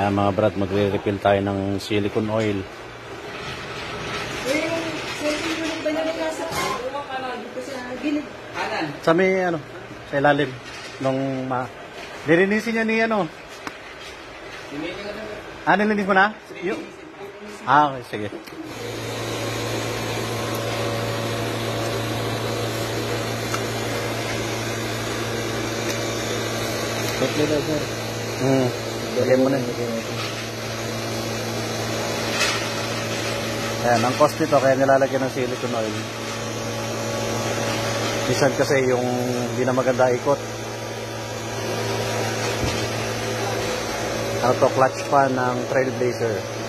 Ayan mga brad, magre-refill tayo ng silicone oil. Sa may sa ilalim nung nilinisin niya ni nilinis mo na? Okay, sige. Tatlo na, sir. Lagyan mo na. Ayan, ang cost nito kaya nilalagyan ng silicone oil. Minsan kasi yung hindi na maganda ikot. Ano to, clutch pan ng Trailblazer.